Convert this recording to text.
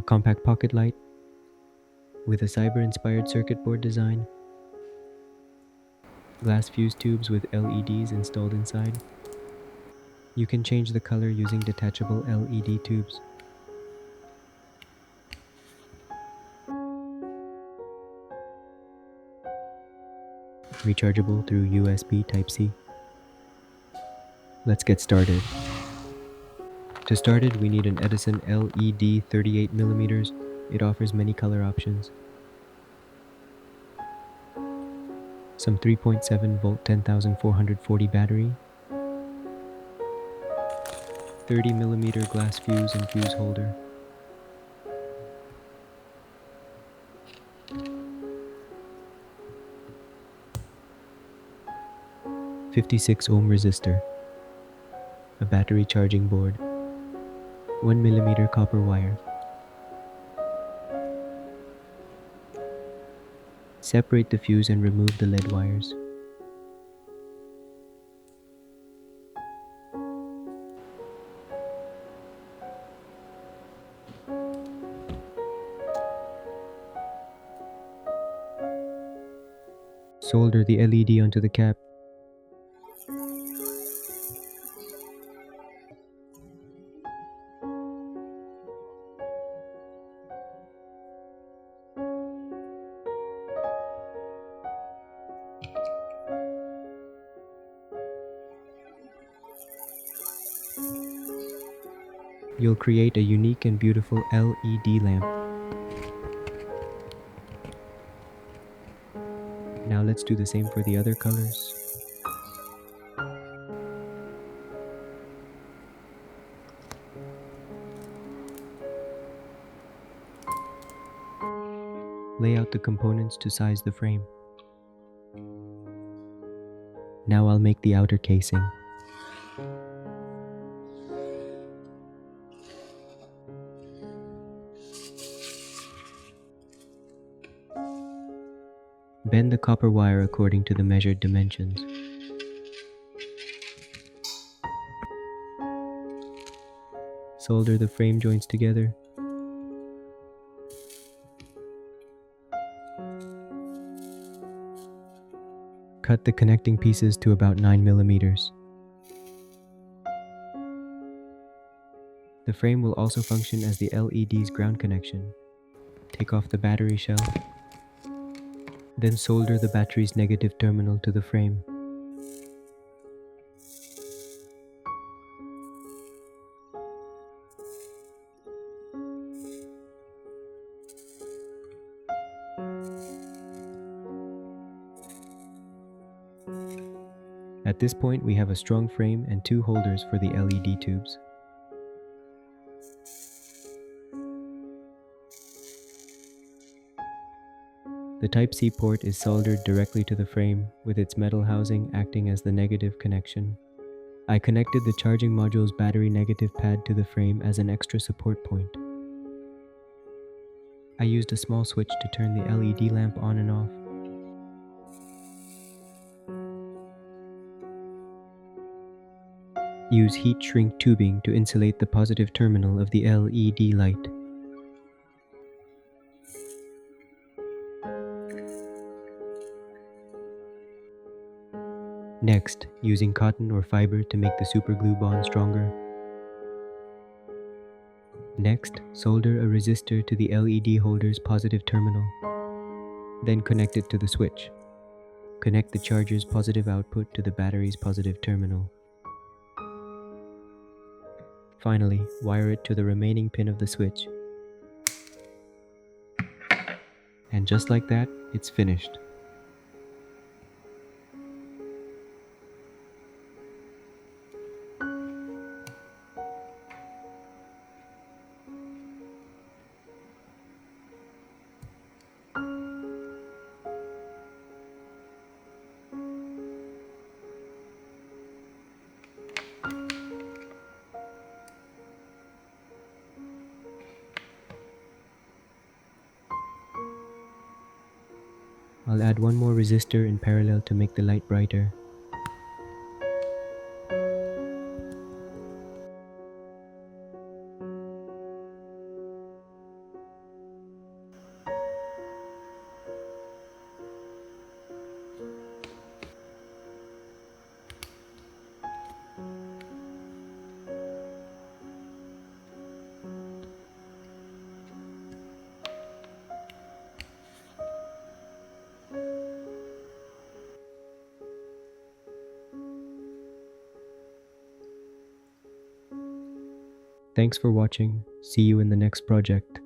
a compact pocket light with a cyber-inspired circuit board design, glass fuse tubes with LEDs installed inside. You can change the color using detachable LED tubes. Rechargeable through USB Type-C. Let's get started. To start it, we need an Edison LED 38mm. It offers many color options. Some 3.7 volt 10,440 battery, 30mm glass fuse and fuse holder, 56 ohm resistor, a battery charging board, 1mm copper wire. Separate the fuse and remove the lead wires. Solder the LED onto the cap. You'll create a unique and beautiful LED lamp. Now let's do the same for the other colors. Lay out the components to size the frame. Now I'll make the outer casing. Bend the copper wire according to the measured dimensions. Solder the frame joints together. Cut the connecting pieces to about 9mm. The frame will also function as the LED's ground connection. Take off the battery shell. Then solder the battery's negative terminal to the frame. At this point, we have a strong frame and two holders for the LED tubes. The Type-C port is soldered directly to the frame, with its metal housing acting as the negative connection. I connected the charging module's battery negative pad to the frame as an extra support point. I used a small switch to turn the LED lamp on and off. Use heat shrink tubing to insulate the positive terminal of the LED light. Next, using cotton or fiber to make the superglue bond stronger. Next, solder a resistor to the LED holder's positive terminal. Then connect it to the switch. Connect the charger's positive output to the battery's positive terminal. Finally, wire it to the remaining pin of the switch. And just like that, it's finished. I'll add one more resistor in parallel to make the light brighter. Thanks for watching. See you in the next project.